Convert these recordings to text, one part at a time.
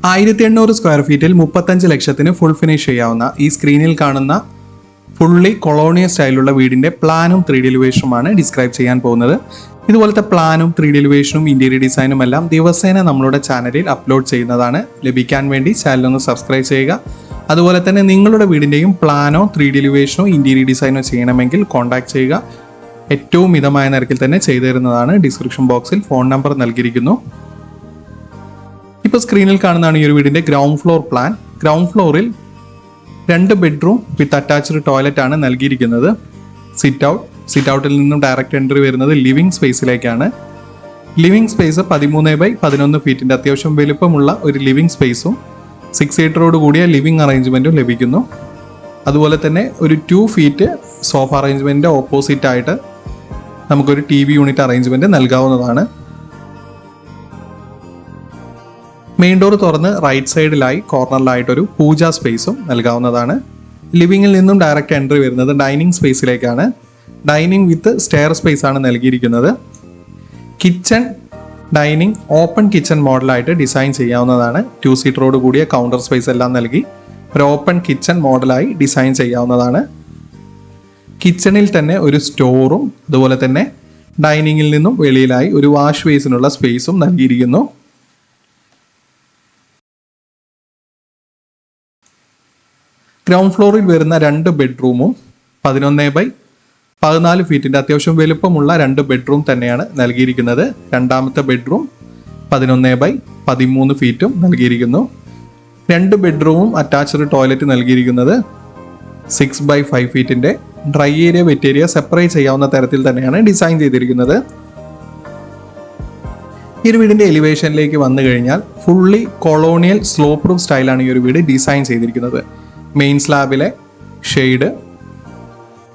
1800 square ഫീറ്റിൽ 35 ലക്ഷത്തിന് full finish ചെയ്യാവുന്ന ഈ സ്ക്രീനിൽ കാണുന്ന ഫുള്ളി കൊളോണിയൽ സ്റ്റൈലുള്ള വീടിന്റെ പ്ലാനും 3D എലിവേഷനുമാണ് ഡിസ്ക്രൈബ് ചെയ്യാൻ പോകുന്നത്. ഇതുപോലത്തെ പ്ലാനും 3D എലിവേഷനും ഇന്റീരിയർ ഡിസൈനും എല്ലാം ദിവസേന നമ്മളുടെ ചാനലിൽ അപ്ലോഡ് ചെയ്യുന്നതാണ്. ലഭിക്കാൻ വേണ്ടി ചാനൽ ഒന്ന് സബ്സ്ക്രൈബ് ചെയ്യുക. അതുപോലെ തന്നെ നിങ്ങളുടെ വീടിന്റെയും പ്ലാനോ 3D എലിവേഷനോ ഇന്റീരിയർ ഡിസൈനോ ചെയ്യണമെങ്കിൽ കോൺടാക്ട് ചെയ്യുക. ഏറ്റവും മിതമായ നിരക്കിൽ തന്നെ ചെയ്തു തരുന്നതാണ്. ഡിസ്ക്രിപ്ഷൻ ബോക്സിൽ ഫോൺ നമ്പർ നൽകിയിരിക്കുന്നു. ഇപ്പോൾ സ്ക്രീനിൽ കാണുന്നതാണ് ഈ ഒരു വീടിന്റെ ഗ്രൗണ്ട് ഫ്ലോർ പ്ലാൻ. ഗ്രൗണ്ട് ഫ്ലോറിൽ 2 ബെഡ്റൂം വിത്ത് അറ്റാച്ച്ഡ് ടോയ്ലറ്റ് ആണ് നൽകിയിരിക്കുന്നത്. സിറ്റ് ഔട്ടിൽ നിന്നും ഡയറക്റ്റ് എൻട്രി വരുന്നത് ലിവിംഗ് സ്പേസിലേക്കാണ്. ലിവിംഗ് സ്പേസ് 13x11 ഫീറ്റിന്റെ അത്യാവശ്യം വലുപ്പമുള്ള ഒരു ലിവിംഗ് സ്പേസും 6 സീറ്ററോട് കൂടിയ ലിവിംഗ് അറേഞ്ച്മെന്റും ലഭിക്കുന്നു. അതുപോലെ തന്നെ ഒരു 2 ഫീറ്റ് സോഫ അറേഞ്ച്മെന്റിന്റെ ഓപ്പോസിറ്റ് ആയിട്ട് നമുക്കൊരു TV യൂണിറ്റ് അറേഞ്ച്മെന്റ് നൽകാവുന്നതാണ്. മെയിൻ ഡോർ തുറന്ന് റൈറ്റ് സൈഡിലായി കോർണറിലായിട്ടൊരു പൂജാ സ്പേസും നൽകാവുന്നതാണ്. ലിവിംഗിൽ നിന്നും ഡയറക്റ്റ് എൻട്രി വരുന്നത് ഡൈനിങ് സ്പേസിലേക്കാണ്. ഡൈനിങ് വിത്ത് സ്റ്റെയർ സ്പേസ് ആണ് നൽകിയിരിക്കുന്നത്. കിച്ചൺ ഡൈനിങ് ഓപ്പൺ കിച്ചൺ മോഡലായിട്ട് ഡിസൈൻ ചെയ്യാവുന്നതാണ്. 2 സീറ്ററോട് കൂടിയ കൗണ്ടർ സ്പേസ് എല്ലാം നൽകി ഒരു ഓപ്പൺ കിച്ചൺ മോഡലായി ഡിസൈൻ ചെയ്യാവുന്നതാണ്. കിച്ചണിൽ തന്നെ ഒരു സ്റ്റോറും അതുപോലെ തന്നെ ഡൈനിങ്ങിൽ നിന്നും വെളിയിലായി ഒരു വാഷ് ബേസിനുള്ള സ്പേസും നൽകിയിരിക്കുന്നു. ഗ്രൗണ്ട് ഫ്ലോറിൽ വരുന്ന 2 ബെഡ്റൂമും 11x14 ഫീറ്റിന്റെ അത്യാവശ്യം വലുപ്പമുള്ള 2 ബെഡ്റൂം തന്നെയാണ് നൽകിയിരിക്കുന്നത്. രണ്ടാമത്തെ ബെഡ്റൂം 11x13 ഫീറ്റും നൽകിയിരിക്കുന്നു. 2 ബെഡ്റൂമും അറ്റാച്ച്ഡ് ടോയ്ലറ്റ് നൽകിയിരിക്കുന്നത് 6x5 ഫീറ്റിന്റെ dry area wet area separate ചെയ്യാവുന്ന തരത്തിൽ തന്നെയാണ് ഡിസൈൻ ചെയ്തിരിക്കുന്നത്. ഈ ഒരു വീടിന്റെ എലിവേഷനിലേക്ക് വന്നു കഴിഞ്ഞാൽ ഫുള്ളി കൊളോണിയൽ സ്ലോ പ്രൂഫ് സ്റ്റൈലാണ് ഈ ഒരു വീട് ഡിസൈൻ ചെയ്തിരിക്കുന്നത്. മെയിൻ സ്ലാബിലെ ഷെയ്ഡ്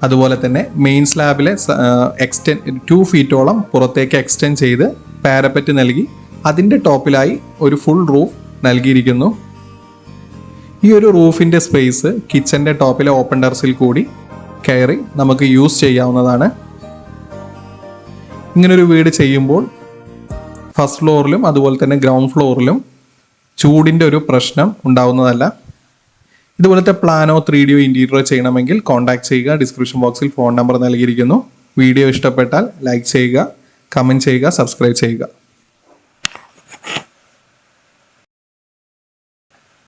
അതുപോലെ തന്നെ മെയിൻ സ്ലാബിലെ 2 ഫീറ്റോളം പുറത്തേക്ക് എക്സ്റ്റെൻഡ് ചെയ്ത് പാരപ്പറ്റ് നൽകി അതിൻ്റെ ടോപ്പിലായി ഒരു ഫുൾ റൂഫ് നൽകിയിരിക്കുന്നു. ഈ ഒരു റൂഫിൻ്റെ സ്പേസ് കിച്ചൻ്റെ ടോപ്പിലെ ഓപ്പൺ ടെറസിൽ കൂടി കയറി നമുക്ക് യൂസ് ചെയ്യാവുന്നതാണ്. ഇങ്ങനൊരു വീട് ചെയ്യുമ്പോൾ ഫസ്റ്റ് ഫ്ലോറിലും അതുപോലെ തന്നെ ഗ്രൗണ്ട് ഫ്ലോറിലും ചൂടിൻ്റെ ഒരു പ്രശ്നം ഉണ്ടാവുന്നതല്ല. ഇതുപോലത്തെ പ്ലാനോ 3D ഇന്റീരിയറോ ചെയ്യണമെങ്കിൽ കോൺടാക്ട് ചെയ്യുക. ഡിസ്ക്രിപ്ഷൻ ബോക്സിൽ ഫോൺ നമ്പർ നൽകിയിരിക്കുന്നു. വീഡിയോ ഇഷ്ടപ്പെട്ടാൽ ലൈക്ക് ചെയ്യുക, കമൻറ്റ് ചെയ്യുക, സബ്സ്ക്രൈബ് ചെയ്യുക.